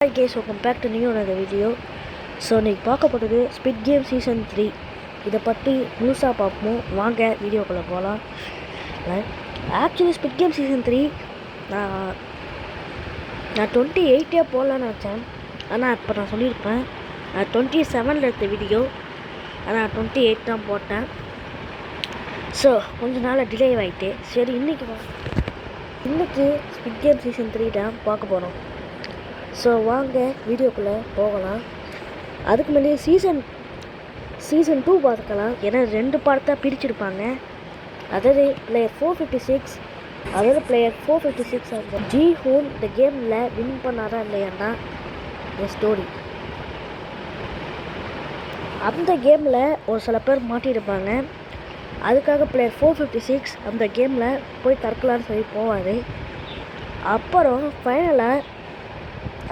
Hi guys, welcome back to new another video. So இன்றைக்கி பார்க்க போகிறது ஸ்குவிட் கேம் சீசன் 3. இதை பற்றி முழுசாக பார்ப்போம். வாங்க வீடியோக்குள்ளே போகலாம். ஆக்சுவலி ஸ்குவிட் கேம் சீசன் 3 நான் 28 போடலான்னு நினச்சேன். ஆனால் இப்போ நான் சொல்லியிருப்பேன் நான் 27 எடுத்த வீடியோ, ஆனால் 28 தான் போட்டேன். ஸோ கொஞ்ச நாள் டிலே ஆகிட்டு சரி இன்றைக்கி ஸ்குவிட் கேம் சீசன் 3 தான் பார்க்க போகிறோம். ஸோ வாங்க வீடியோக்குள்ளே போகலாம். அதுக்கு முன்னாடி சீசன் 2 பார்த்துக்கலாம். ஏன்னா 2 பார்ட்டாக பிரிச்சுருப்பாங்க. அதாவது பிளேயர் 456, அதாவது பிளேயர் 456 அந்த ஜி ஹூன் இந்த கேமில் வின் பண்ணாரா இல்லையான்னா ஸ்டோரி. அந்த கேமில் ஒரு சில பேர் மாட்டியிருப்பாங்க. அதுக்காக பிளேயர் 456 அந்த கேமில் போய் தற்கலான்னு சொல்லி போவார். அப்புறம் ஃபைனலாக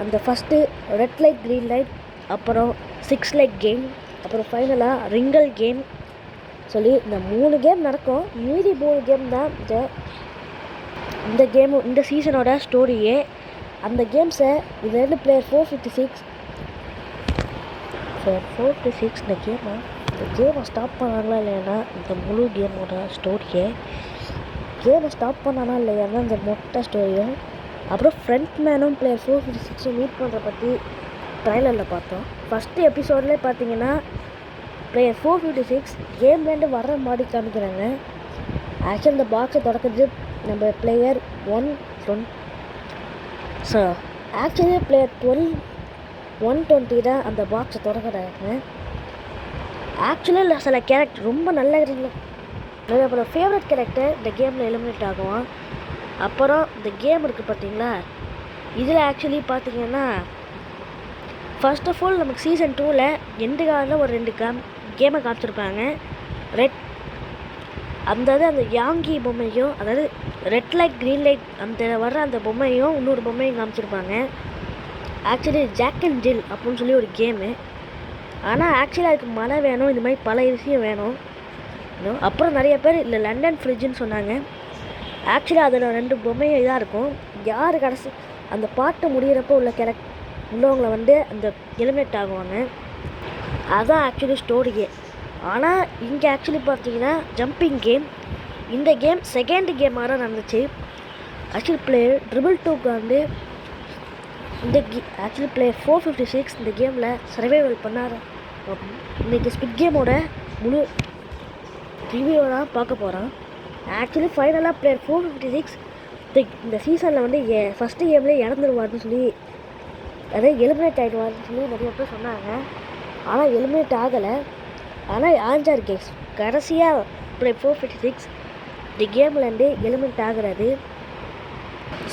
அந்த first red light, green light, அப்புறம் 6 லைட் கேம், அப்புறம் ஃபைனலாக ரிங்கல் கேம் சொல்லி இந்த 3 கேம் நடக்கும். மீதி 3 கேம் தான் இந்த சீசனோட ஸ்டோரியே. அந்த கேம்ஸை இது பிளேயர் 456 இந்த கேமை ஸ்டாப் பண்ணாங்களா இல்லையானா இந்த முழு கேமோட ஸ்டோரியை ஸ்டாப் பண்ணானா இல்லையானா இந்த மொட்டை ஸ்டோரியும், அப்புறம் ஃப்ரண்ட் மேனும் பிளேயர் 456 மீட் பண்ணுற பற்றி ட்ரைலரில் பார்த்தோம். ஃபஸ்ட்டு எபிசோட்லேயே பார்த்தீங்கன்னா பிளேயர் 456 கேம்லேருந்து வர்ற மாதிரி காமிக்கிறாங்க. ஆக்சுவலி இந்த பாக்ஸை தொடக்கிறது நம்ம பிளேயர் 120. ஸோ ஆக்சுவலி பிளேயர் 120 தான் அந்த பாக்ஸை தொடக்கிறாங்க. ஆக்சுவலி சில கேரக்டர் ரொம்ப நல்ல அப்புறம் ஃபேவரட் கேரக்டர் இந்த கேமில் எலிமினேட் ஆகுவான். அப்புறம் இந்த கேம் இருக்குது பார்த்தீங்களா, இதில் ஆக்சுவலி பார்த்தீங்கன்னா ஃபர்ஸ்ட் ஆஃப் ஆல் நமக்கு சீசன் 2ல் எண்டு காலில் ஒரு 2 கேமை காமிச்சிருப்பாங்க. அந்த யாங்கி பொம்மையும், அதாவது ரெட் லைட், க்ரீன் லைட் அந்த வர்ற அந்த பொம்மையும் இன்னொரு பொம்மையும் காமிச்சிருப்பாங்க. ஆக்சுவலி ஜாக் அண்ட் ஜில் அப்படின்னு சொல்லி ஒரு கேமு. ஆனால் ஆக்சுவலி அதுக்கு மழை வேணும், இந்த மாதிரி பல விஷயம் வேணும். அப்புறம் நிறைய பேர் இல்லை லண்டன் ஃப்ரிட்ஜுன்னு சொன்னாங்க. ஆக்சுவலி அதில் 2 பொம்மையும் இதாக இருக்கும். யார் கடைசி அந்த பாட்டு முடிகிறப்போ உள்ளவங்களை அந்த எலிமினேட் ஆகுவாங்க. அதுதான் ஆக்சுவலி ஸ்டோரியே. ஆனால் இங்கே ஆக்சுவலி பார்த்தீங்கன்னா ஜம்பிங் கேம். இந்த கேம் செகண்ட் கேமாக தான் நடந்துச்சு. ஆக்சுவலி பிளேயர் 222 ஆக்சுவலி பிளேயர் 456 இந்த கேமில் சர்வைவல் பண்ணார். இன்றைக்கி ஸ்குவிட் கேமோட முழு ரிவ்யூ தான் பார்க்க போகிறோம். ஆக்சுவலி ஃபைனலாக பிளேயர் 456 இந்த சீசனில் ஃபஸ்ட்டு கேம்லேயே இறந்துருவார்னு சொல்லி, அதாவது எலிமினேட் ஆகிடுவார்னு சொல்லி நிறைய பேர் சொன்னாங்க. ஆனால் எலிமினேட் ஆகலை. ஆனால் ஆஞ்சார் கேஸ் கடைசியாக பிளேயர் 456 இந்த கேம்லேருந்து எலிமினேட் ஆகிறாரு.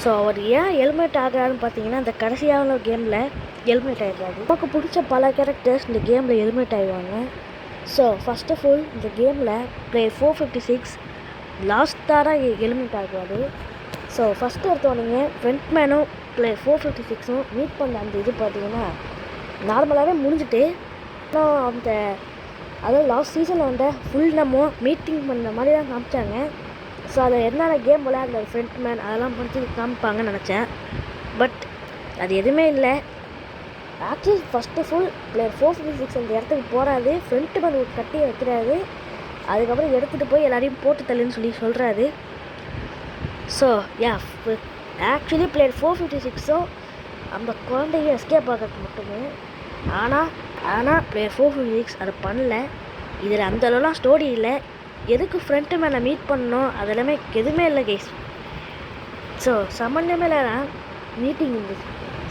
ஸோ அவர் ஏன் எலிமினேட் ஆகிறாருன்னு பார்த்தீங்கன்னா இந்த கடைசியான கேமில் எலிமினேட் ஆகிடுறாரு. நமக்கு பிடிச்ச பல கேரக்டர்ஸ் இந்த கேமில் எலிமினேட் ஆகிடுவாங்க. ஸோ ஃபஸ்ட் ஆஃப் ஆல் இந்த கேமில் பிளேயர் 456 லாஸ்ட்டாக எலிமினேட் ஆகுவார். ஸோ ஃபஸ்ட்டு எடுத்தோடனே ஃப்ரண்ட் மேனும் பிளேயர் 456 மீட் பண்ண அந்த இது பார்த்தீங்கன்னா நார்மலாகவே முடிஞ்சுட்டு அதாவது லாஸ்ட் சீசனில் ஃபுல் நம்ம மீட்டிங் பண்ண மாதிரி தான் காமிச்சாங்க. ஸோ அதை என்னென்ன கேம் விளையாடுற ஃப்ரண்ட் மேன் அதெல்லாம் பண்ணி காமிப்பாங்கன்னு நினச்சேன். பட் அது எதுவுமே இல்லை. Actually first of all player 456 அந்த இடத்துக்கு போகிறாரு, ஃப்ரண்ட் மேன் ஒரு கட்டி வைக்கிறாரு, அதுக்கப்புறம் எடுத்துகிட்டு போய் எல்லாரையும் போட்டு தள்ளுன்னு சொல்லி சொல்கிறாரு. ஸோ ஆக்சுவலி பிளேயர் 456 அந்த குழந்தைய எஸ்கேப் ஆகிறது மட்டுமே. ஆனால் பிளேயர் 456 அதை பண்ணல. இதில் அந்த அளவுலாம் ஸ்டோரி இல்லை. எதுக்கு ஃப்ரண்ட்டு மேனை மீட் பண்ணணும் அதெல்லாமே எதுவுமே இல்லை கைஸ். ஸோ சம்மந்தமே இல்லை மீட்டிங் இருந்துச்சு.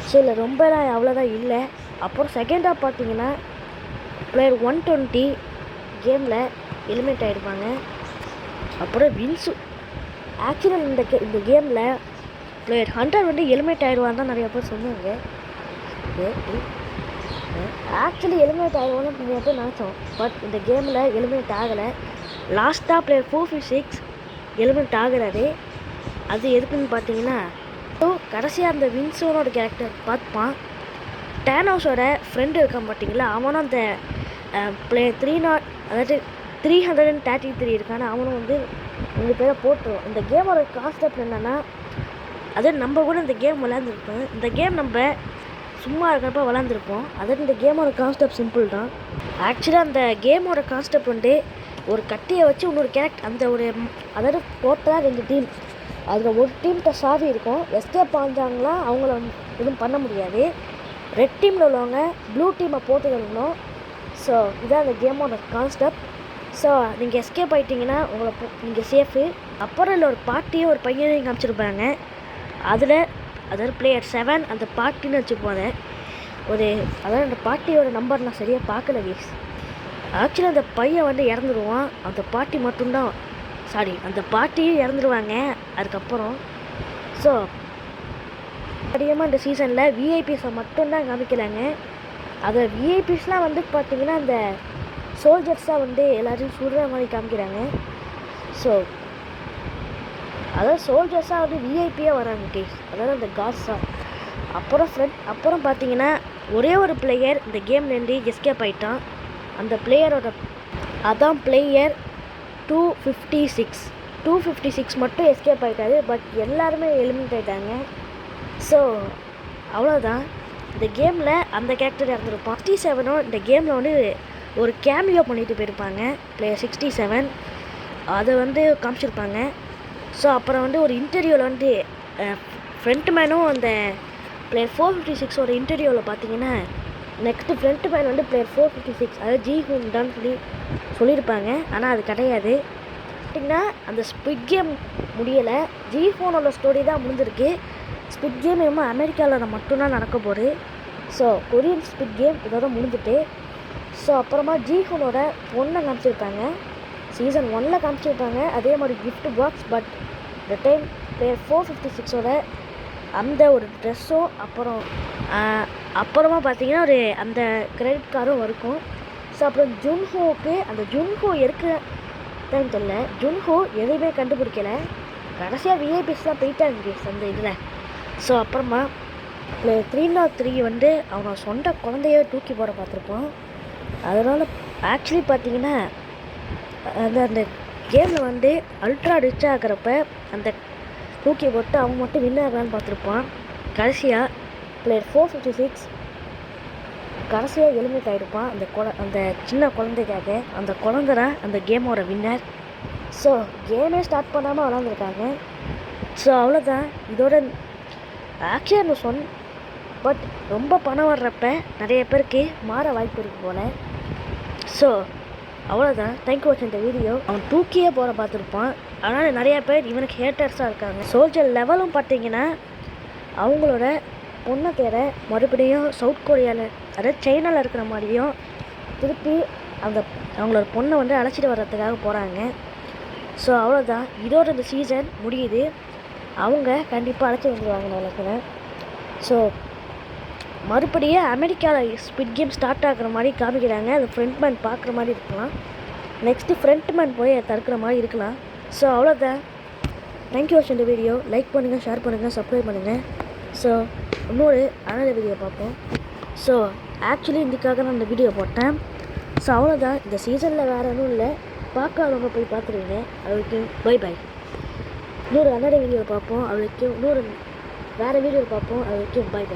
ஸோ இல்லை ரொம்பலாம் அவ்வளோதான் இல்லை. அப்புறம் செகண்டாக பார்த்தீங்கன்னா பிளேயர் 120 கேமில் எலிமினேட் ஆகிடுவாங்க. அப்புறம் வின்ஸு ஆக்சுவலி இந்த கேமில் பிளேயர் 100 எலிமினேட் ஆகிடுவான்னு தான் நிறைய பேர் சொன்னாங்க. ஆக்சுவலி எலிமினேட் ஆகிடுவான்னு நிறைய பேர் நினச்சோம். பட் இந்த கேமில் எலிமினேட் ஆகலை. லாஸ்ட்டாக பிளேயர் 456 எலிமினேட் ஆகிறாரு. அது எதுக்குன்னு பார்த்தீங்கன்னா கடைசியாக அந்த வின்ஸோனோட கேரக்டர் பார்த்துப்பான். டேனோஸோட ஃப்ரெண்டு இருக்கான் பார்த்தீங்களா, அவனும் அந்த பிளேயர் 333 இருக்கான அவனும் 2 பேரை போட்டுருவோம். இந்த கேமோட கான்செப்ட் என்னென்னா அது நம்ம கூட இந்த கேம் விளையாண்டுருப்போம். இந்த கேம் நம்ம சும்மா இருக்கிறப்ப விளாண்டுருப்போம். அதாவது இந்த கேமோட கான்செப்ட் சிம்பிள் தான். ஆக்சுவலாக அந்த கேமோட கான்செப்ட் வந்து ஒரு கட்டியை வச்சு இன்னொரு கேரக்டர் அந்த ஒரு அதாவது டோட்டலாக 2 டீம். அதில் ஒரு டீம்கிட்ட சாவி இருக்கும். எஸ்கேப் ஆஞ்சாங்களா அவங்கள எதுவும் பண்ண முடியாது. ரெட் டீமில் உள்ளவங்க ப்ளூ டீமை போட்டு தரணும். ஸோ இதான் அந்த கேமோட கான்செப்ட். ஸோ நீங்கள் எஸ்கேப் ஆகிட்டிங்கன்னா உங்களை நீங்கள் சேஃபு. அப்புறம் இல்லை ஒரு பாட்டியும் ஒரு பையனையும் காமிச்சிருப்பாங்க. அதில் அதாவது பிளேயர் 7 அந்த பாட்டின்னு வச்சுப்போம். அதாவது அந்த பாட்டியோட நம்பர் நான் சரியாக பார்க்கல வீஸ். ஆக்சுவலாக அந்த பையன் வந்து இறந்துடுவான். அந்த பாட்டி மட்டும்தான் அந்த பாட்டியும் இறந்துடுவாங்க அதுக்கப்புறம். ஸோ அதிகமாக இந்த சீசனில் விஐபிஸை மட்டும்தான் காமிக்கலாங்க. அதை விஐபிஸ்லாம் வந்து பார்த்திங்கன்னா அந்த சோல்ஜர்ஸாக வந்து எல்லோரையும் சுடுற மாதிரி காமிக்கிறாங்க. ஸோ அதாவது சோல்ஜர்ஸாக வந்து விஐபியாக வராங்க கேஸ், அதாவது அந்த காட்ஸாக. அப்புறம் பார்த்தீங்கன்னா ஒரே ஒரு பிளேயர் இந்த கேம்லேருந்து எஸ்கேப் ஆகிட்டான். அந்த பிளேயரோட அதான் பிளேயர் 256 மட்டும் எஸ்கேப் ஆகிட்டாரு. பட் எல்லாருமே எலிமினேட் ஆகிட்டாங்க. ஸோ அவ்வளோதான். இந்த கேமில் அந்த கேரக்டர் இறந்துருப்பான். 67 இந்த கேமில் வந்து ஒரு கேமியோ பண்ணிட்டு போயிருப்பாங்க பிளேயர் 67. அதை வந்து காமிச்சிருப்பாங்க. ஸோ அப்புறம் வந்து ஒரு இன்டர்வியூவில் வந்து ஃப்ரண்ட் மேனும் அந்த பிளேயர் 456ஓட இன்டர்வியூவில் பார்த்தீங்கன்னா நெக்ஸ்ட்டு ஃப்ரண்ட் மேன் வந்து பிளேயர் 456 அதாவது ஜிஹூன் தான் சொல்லியிருப்பாங்க. ஆனால் அது கிடையாது. பார்த்திங்கன்னா அந்த ஸ்பிட் கேம் முடியலை. ஜிஹூனோட ஸ்டோரி தான் முடிஞ்சிருக்கு. ஸ்பிட் கேம் என்னமோ அமெரிக்காவில் மட்டும்தான் நடக்க போகுது. ஸோ கொரியன் ஸ்பிட் கேம் இதோட முடிஞ்சிட்டு. ஸோ அப்புறமா ஜிஹூனோட பொண்ணை காமிச்சிருப்பாங்க. சீசன் 1ல் காமிச்சிருப்பாங்க அதே மாதிரி கிஃப்ட் பாக்ஸ். பட் இந்த டைம் பிளேயர் 456ஓட அந்த ஒரு ட்ரெஸ்ஸும் அப்புறமா பார்த்தீங்கன்னா ஒரு அந்த கிரெடிட் கார்டும் இருக்கும். ஸோ அப்புறம் ஜுன்ஹோவுக்கு அந்த ஜுன்ஹோ இருக்குன்னு தெரியல. ஜுன்ஹோ எதுவுமே கண்டுபிடிக்கலை. கடைசியாக விஐபிஸ்லாம் போயிட்டாங்க அந்த இதில். ஸோ அப்புறமா பிளேயர் 303 வந்து அவங்க சொந்த குழந்தைய தூக்கி போட பார்த்துருப்போம். அதனால் ஆக்சுவலி பார்த்தீங்கன்னா அந்த கேமில் வந்து அல்ட்ரா ரிச் ஆகிறப்ப அந்த தூக்கி போட்டு அவங்க மட்டும் வின் ஆகலான்னு பார்த்துருப்பான். கடைசியாக பிளேயர் 456 கடைசியாக எலிமினேட் ஆகிருப்பான் அந்த சின்ன குழந்தைக்காக. அந்த குழந்தை தான் அந்த கேமோட வின்னர். ஸோ கேமே ஸ்டார்ட் பண்ணாமல் விளாண்டுருக்காங்க. ஸோ அவ்வளோதான். இதோட ஆக்சுவலாக பட் ரொம்ப பணம் வர்றப்ப நிறைய பேருக்கு மாற வாய்ப்பு இருக்குது போல். ஸோ அவ்வளோதான். தேங்க்யூ வாட்ச் இந்த வீடியோ. அவன் தூக்கியே போகிற பார்த்துருப்பான். ஆனால் நிறையா பேர் இவனுக்கு ஹேட்டர்ஸாக இருக்காங்க. சோல்ஜர் லெவலும் பார்த்தீங்கன்னா அவங்களோட பொண்ணை தேர மறுபடியும் சவுத் கொரியாவில் அதாவது சைனாவில் இருக்கிற மாதிரியும் திருப்பி அவங்களோட பொண்ணை வந்து அழைச்சிட்டு வர்றதுக்காக போகிறாங்க. ஸோ அவ்வளோதான். இதோட இந்த சீசன் முடியுது. அவங்க கண்டிப்பாக அழைச்சி வந்துடுவாங்க நினைக்கிறேன். ஸோ மறுபடியும் அமெரிக்காவில் ஸ்பிட் கேம் ஸ்டார்ட் ஆகிற மாதிரி காமிக்கிறாங்க. அது ஃப்ரண்ட் மேன் பார்க்குற மாதிரி இருக்கலாம். நெக்ஸ்ட்டு ஃப்ரண்ட் மேன் போய் தடுக்கிற மாதிரி இருக்கலாம். ஸோ அவ்வளோதான். தேங்க்யூ வாட்ச் இந்த வீடியோ. லைக் பண்ணுங்கள், ஷேர் பண்ணுங்கள், சப்ஸ்கிரைப் பண்ணுங்கள். ஸோ இன்னொரு அனதர் வீடியோ பார்ப்போம். ஸோ ஆக்சுவலி இதுக்காக நான் இந்த வீடியோ போட்டேன். ஸோ அவ்வளோதான். இந்த சீசனில் வேறு எதுவும் இல்லை. பார்க்காதவங்க போய் பார்த்துருவீங்க. அது வரைக்கும் பை பை. இன்னொரு அனதர் வீடியோ பார்ப்போம். அது வரைக்கும் வேறு வீடியோ பார்ப்போம். அது வரைக்கும் பை பை.